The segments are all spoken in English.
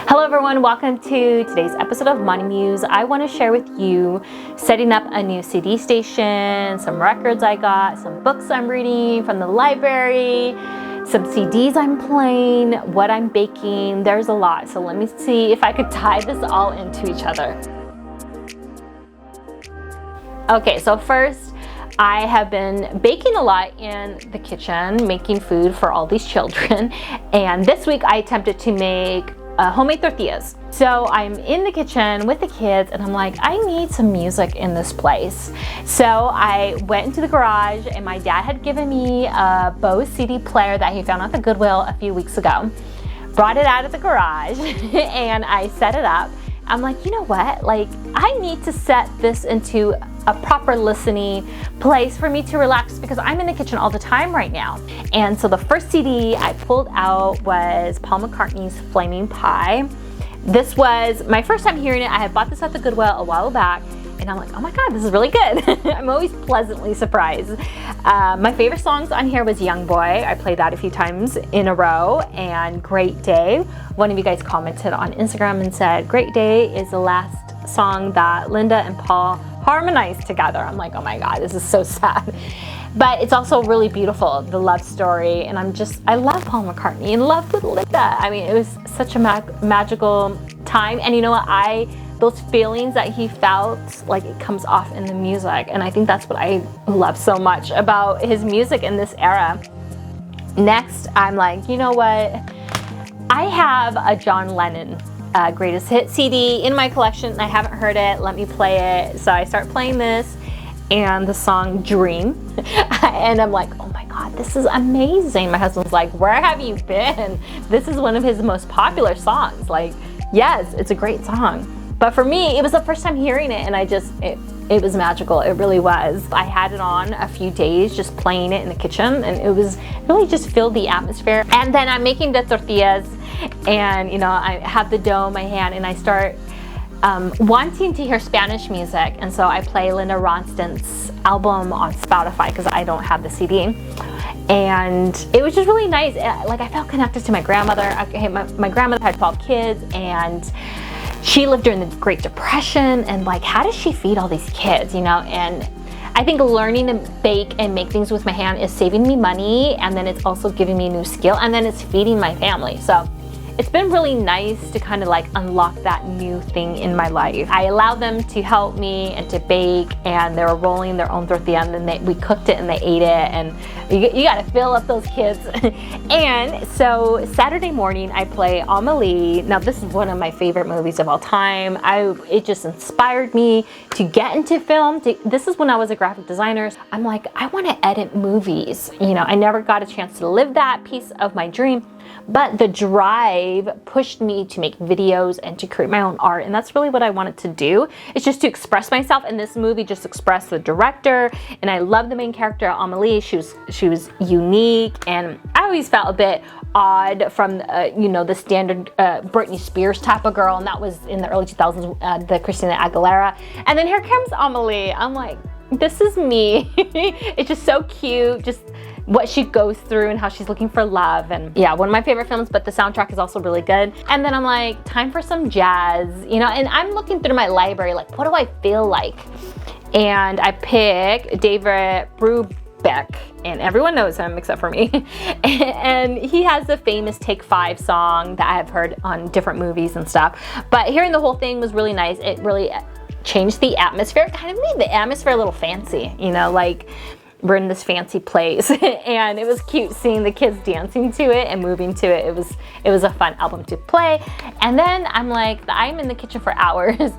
Hello everyone, welcome to today's episode of Moniemuse. I want to share with you setting up a new CD station, some records I got, some books I'm reading from the library, some CDs I'm playing, what I'm baking. There's a lot, so let me see if I could tie this all into each other. Okay, so first, I have been baking a lot in the kitchen, making food for all these children, and this week I attempted to make homemade tortillas. So I'm in the kitchen with the kids and I'm like, I need some music in this place. So I went into the garage and my dad had given me a Bowie CD player that he found at the Goodwill a few weeks ago. Brought it out of the garage and I set it up. I'm like, you know what? Like, I need to set this into a proper listening place for me to relax because I'm in the kitchen all the time right now. And so the first CD I pulled out was Paul McCartney's Flaming Pie. This was my first time hearing it. I had bought this at the Goodwill a while back and I'm like, oh my God, this is really good. I'm always pleasantly surprised. My favorite songs on here was Young Boy. I played that a few times in a row, and Great Day. One of you guys commented on Instagram and said, Great Day is the last song that Linda and Paul harmonized together. I'm like, oh my God, this is so sad. But it's also really beautiful, the love story, and I love Paul McCartney and love with Linda. I mean, it was such a magical time, and you know what, those feelings that he felt, like, it comes off in the music, and I think that's what I love so much about his music in this era. Next, I'm like, you know what, I have a John Lennon greatest hit CD in my collection and I haven't heard it. Let me play it. So I start playing this and the song Dream and I'm like, oh my God, this is amazing. My husband's like, where have you been? This is one of his most popular songs. Like, yes, it's a great song. But for me, it was the first time hearing it and it was magical. It really was. I had it on a few days just playing it in the kitchen and it was really just filled the atmosphere. And then I'm making the tortillas and you know, I have the dough in my hand and I start wanting to hear Spanish music, and so I play Linda Ronstadt's album on Spotify because I don't have the CD. And it was just really nice. Like, I felt connected to my grandmother. My grandmother had 12 kids and she lived during the Great Depression, and like, how does she feed all these kids, you know? And I think learning to bake and make things with my hand is saving me money, and then it's also giving me a new skill, and then it's feeding my family. So it's been really nice to kind of like unlock that new thing in my life. I allowed them to help me and to bake, and they were rolling their own tortilla, and then we cooked it and they ate it, and you got to fill up those kids. And so Saturday morning I play Amelie. Now this is one of my favorite movies of all time. It just inspired me to get into film. This is when I was a graphic designer. I'm like, I want to edit movies. You know, I never got a chance to live that piece of my dream. But the drive pushed me to make videos and to create my own art, and that's really what I wanted to do. It's just to express myself, and this movie just expressed the director, and I love the main character, Amelie. She was unique, and I always felt a bit odd from you know, the standard Britney Spears type of girl, and that was in the early 2000s, the Christina Aguilera. And then here comes Amelie. I'm like, this is me. It's just so cute, just what she goes through and how she's looking for love. And yeah, one of my favorite films, but the soundtrack is also really good. And then I'm like, time for some jazz, you know, and I'm looking through my library, like, what do I feel like? And I pick David Brubeck, and everyone knows him except for me. And he has the famous Take 5 song that I've heard on different movies and stuff. But hearing the whole thing was really nice. It really changed the atmosphere. It kind of made the atmosphere a little fancy, you know, like we're in this fancy place. And it was cute seeing the kids dancing to it and moving to it. It was a fun album to play. And then I'm like, I'm in the kitchen for hours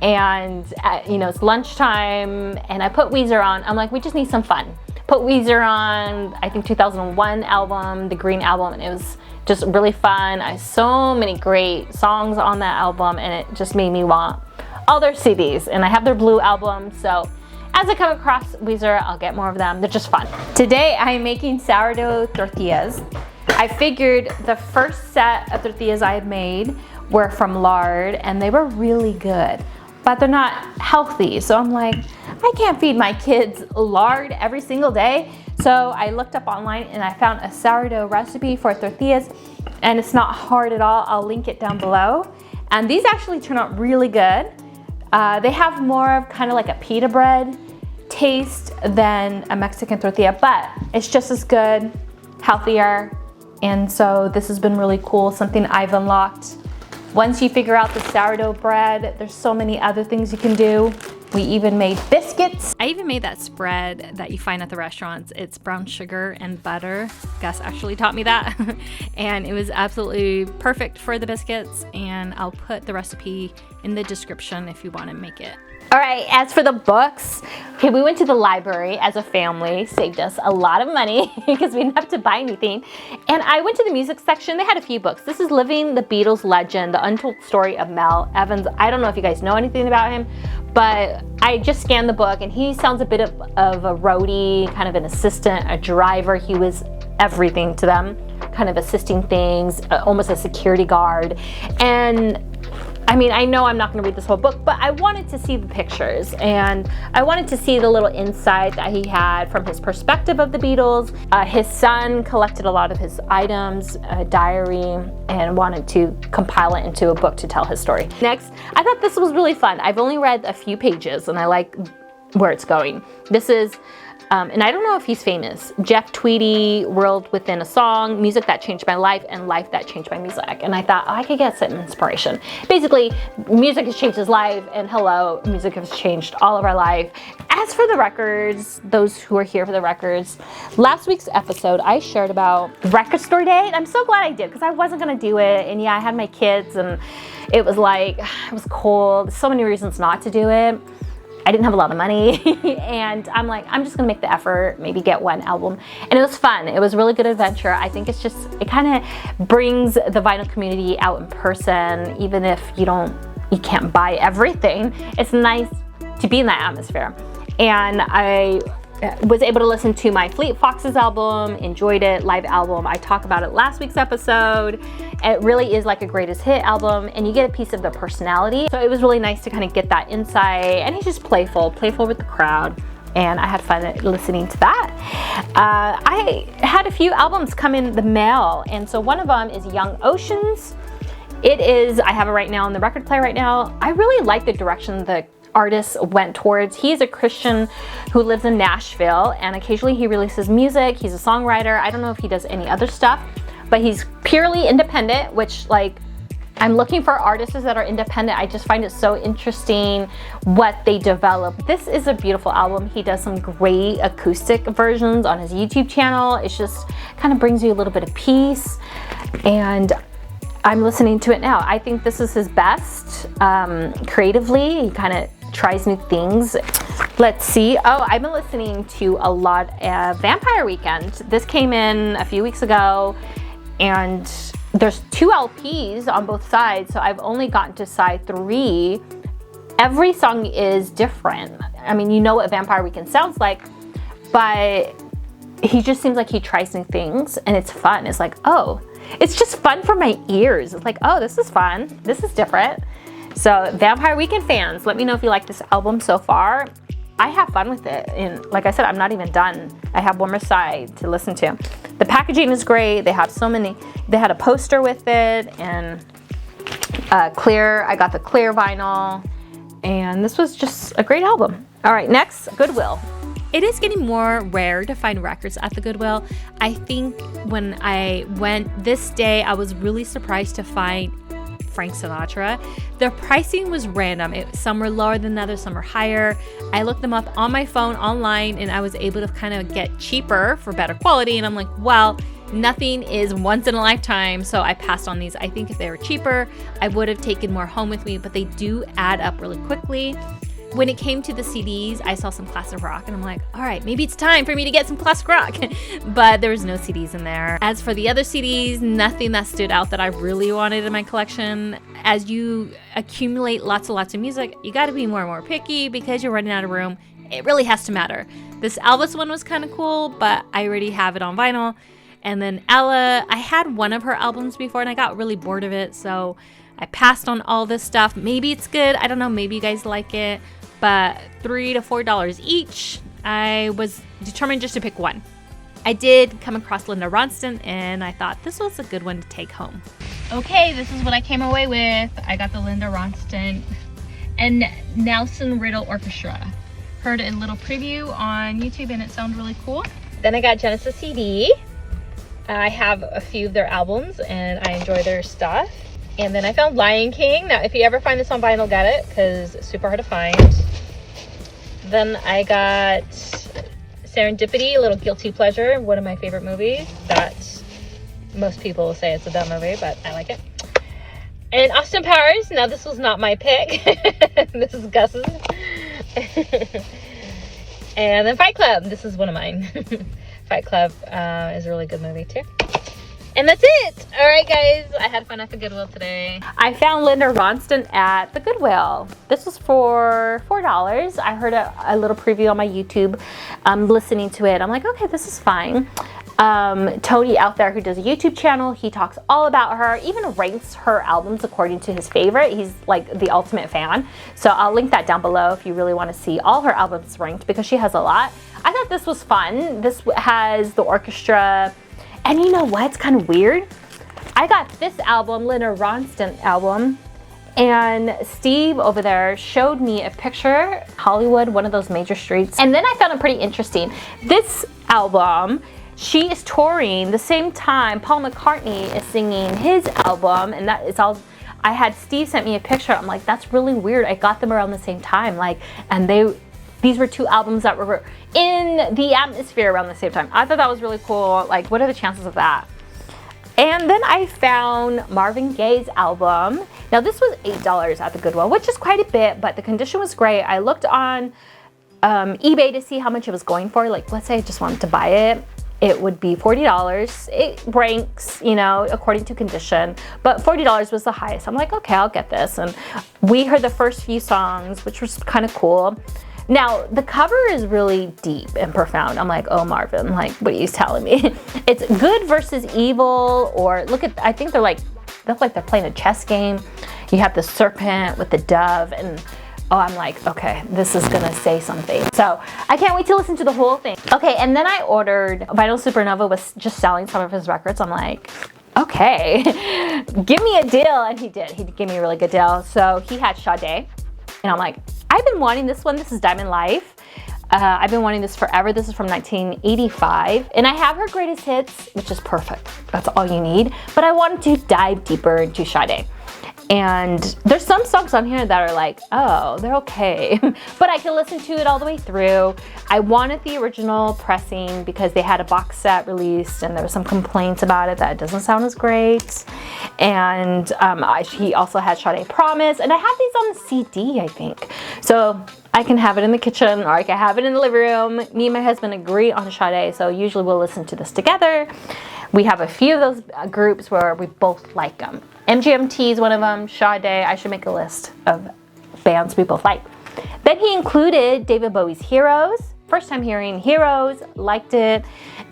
and you know, it's lunchtime and I put Weezer on. I'm like, we just need some fun. Put Weezer on, I think 2001 album, the Green album, and it was just really fun. I have so many great songs on that album, and it just made me want all their CDs. And I have their Blue album, so as I come across Weezer, I'll get more of them. They're just fun. Today, I'm making sourdough tortillas. I figured the first set of tortillas I had made were from lard, and they were really good, but they're not healthy. So I'm like, I can't feed my kids lard every single day. So I looked up online and I found a sourdough recipe for tortillas, and it's not hard at all. I'll link it down below. And these actually turn out really good. They have more of kind of like a pita bread taste than a Mexican tortilla, but it's just as good, healthier. And so this has been really cool, something I've unlocked. Once you figure out the sourdough bread, there's so many other things you can do. We even made biscuits. I even made that spread that you find at the restaurants. It's brown sugar and butter. Gus actually taught me that. And it was absolutely perfect for the biscuits. And I'll put the recipe in the description if you want to make it. All right, as for the books, okay, we went to the library as a family, saved us a lot of money because we didn't have to buy anything. And I went to the music section. They had a few books. This is Living the Beatles Legend, The Untold Story of Mel Evans. I don't know if you guys know anything about him, but I just scanned the book and he sounds a bit of a roadie, kind of an assistant, a driver. He was everything to them, kind of assisting things, almost a security guard. And I mean, I know I'm not going to read this whole book, but I wanted to see the pictures and I wanted to see the little insight that he had from his perspective of the Beatles. His son collected a lot of his items, a diary, and wanted to compile it into a book to tell his story. Next, I thought this was really fun. I've only read a few pages and I like where it's going. This is and I don't know if he's famous. Jeff Tweedy, World Within a Song, Music That Changed My Life, and Life That Changed My Music. And I thought, oh, I could get some inspiration. Basically, music has changed his life, and hello, music has changed all of our life. As for the records, those who are here for the records, last week's episode, I shared about record store day. I'm so glad I did, because I wasn't going to do it. And yeah, I had my kids, and it was like, it was cold. So many reasons not to do it. I didn't have a lot of money and I'm like, I'm just gonna make the effort, maybe get one album. And it was fun. It was a really good adventure. I think it's just, it kind of brings the vinyl community out in person, even if you can't buy everything. It's nice to be in that atmosphere. And I was able to listen to my Fleet Foxes album, enjoyed it, live album. I talked about it last week's episode. It really is like a greatest hit album and you get a piece of the personality. So it was really nice to kind of get that insight, and he's just playful with the crowd. And I had fun listening to that. I had a few albums come in the mail, and so one of them is Young Oceans. It is, I have it right now on the record player right now. I really like the direction the artist went towards. He's a Christian who lives in Nashville, and occasionally he releases music. He's a songwriter. I don't know if he does any other stuff, but he's purely independent, which, like, I'm looking for artists that are independent. I just find it so interesting what they develop. This is a beautiful album. He does some great acoustic versions on his YouTube channel. It's just kind of brings you a little bit of peace, and I'm listening to it now. I think this is his best creatively. He kind of tries new things. Let's see. Oh, I've been listening to a lot of Vampire Weekend. This came in a few weeks ago, and there's 2 LPs on both sides, so I've only gotten to side 3. Every song is different. I mean, you know what Vampire Weekend sounds like, but he just seems like he tries new things, and it's fun. It's like, oh, it's just fun for my ears. It's like, oh, this is fun. This is different. So Vampire Weekend fans, let me know if you like this album so far. I have fun with it. And like I said, I'm not even done. I have one more side to listen to. The packaging is great. They have so many. They had a poster with it, and clear. I got the clear vinyl, and this was just a great album. All right, next, Goodwill. It is getting more rare to find records at the Goodwill. I think when I went this day, I was really surprised to find Frank Sinatra. The pricing was random. Some were lower than others, some were higher. I looked them up on my phone online, and I was able to kind of get cheaper for better quality. And I'm like, well, nothing is once in a lifetime, so I passed on these. I think if they were cheaper, I would have taken more home with me, but they do add up really quickly. When it came to the CDs, I saw some classic rock, and I'm like, all right, maybe it's time for me to get some classic rock. But there was no CDs in there. As for the other CDs, nothing that stood out that I really wanted in my collection. As you accumulate lots and lots of music, you got to be more and more picky because you're running out of room. It really has to matter. This Elvis one was kind of cool, but I already have it on vinyl. And then Ella, I had one of her albums before, and I got really bored of it, so I passed on all this stuff. Maybe it's good. I don't know. Maybe you guys like it. But $3 to $4 each. I was determined just to pick one. I did come across Linda Ronstadt, and I thought this was a good one to take home. Okay, this is what I came away with. I got the Linda Ronstadt and Nelson Riddle Orchestra. Heard a little preview on YouTube and it sounded really cool. Then I got Genesis CD. I have a few of their albums and I enjoy their stuff. And then I found Lion King. Now, if you ever find this on vinyl, get it, because it's super hard to find. Then I got Serendipity, a little guilty pleasure, one of my favorite movies that most people say it's a dumb movie, but I like it. And Austin Powers. Now, this was not my pick. This is Gus's. And then Fight Club. This is one of mine. Fight Club is a really good movie too. And that's it. All right, guys. I had fun at the Goodwill today. I found Linda Ronstadt at the Goodwill. This was for $4. I heard a little preview on my YouTube. Listening to it, I'm like, okay, this is fine. Tony out there who does a YouTube channel, he talks all about her, even ranks her albums according to his favorite. He's like the ultimate fan. So I'll link that down below if you really want to see all her albums ranked, because she has a lot. I thought this was fun. This has the orchestra. And you know what? It's kind of weird. I got this album, Linda Ronstadt album, and Steve over there showed me a picture, Hollywood, one of those major streets. And then I found it pretty interesting. This album, she is touring the same time Paul McCartney is singing his album, and that is all. I had Steve sent me a picture. I'm like, that's really weird. I got them around the same time, like, and these were two albums that were in the atmosphere around the same time. I thought that was really cool. Like, what are the chances of that? And then I found Marvin Gaye's album. Now, this was $8 at the Goodwill, which is quite a bit, but the condition was great. I looked on eBay to see how much it was going for. Like, let's say I just wanted to buy it. It would be $40. It ranks, you know, according to condition, but $40 was the highest. I'm like, okay, I'll get this. And we heard the first few songs, which was kind of cool. Now, the cover is really deep and profound. I'm like, oh, Marvin, like, what are you telling me? It's good versus evil, or look at, I think they look like they're playing a chess game. You have the serpent with the dove, and oh, I'm like, okay, this is gonna say something. So I can't wait to listen to the whole thing. Okay, and then I ordered, Vinyl Supernova was just selling some of his records. I'm like, okay, give me a deal. And he did. He gave me a really good deal. So he had Sade, and I'm like, I've been wanting this one. This is Diamond Life. I've been wanting this forever. This is from 1985. And I have her greatest hits, which is perfect. That's all you need. But I wanted to dive deeper into Sade. And there's some songs on here that are like, oh, they're okay. But I can listen to it all the way through. I wanted the original pressing because they had a box set released and there was some complaints about it that it doesn't sound as great. And he also had Sade Promise. And I have these on the CD, I think. So I can have it in the kitchen or I can have it in the living room. Me and my husband agree on Sade, so usually we'll listen to this together. We have a few of those groups where we both like them. MGMT is one of them, Sade. I should make a list of bands we both like. Then he included David Bowie's Heroes. First time hearing Heroes, liked it.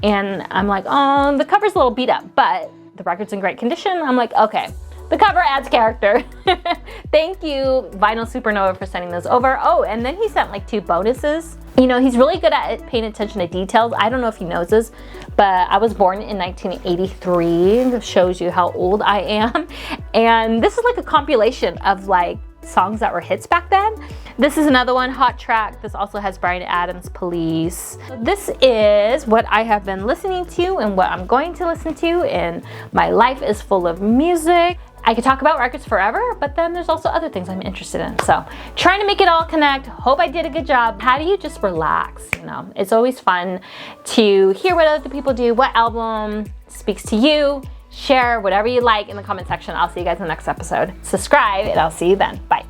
And I'm like, oh, the cover's a little beat up, but the record's in great condition. I'm like, okay, the cover adds character. Thank you, Vinyl Supernova, for sending those over. Oh, and then he sent like 2 bonuses. You know, he's really good at paying attention to details. I don't know if he knows this, but I was born in 1983. This shows you how old I am. And this is like a compilation of like songs that were hits back then. This is another one, Hot Track. This also has Bryan Adams' Police. This is what I have been listening to and what I'm going to listen to, and my life is full of music. I could talk about records forever, but then there's also other things I'm interested in. So trying to make it all connect. Hope I did a good job. How do you just relax? You know, it's always fun to hear what other people do, what album speaks to you. Share whatever you like in the comment section. I'll see you guys in the next episode. Subscribe, and I'll see you then. Bye.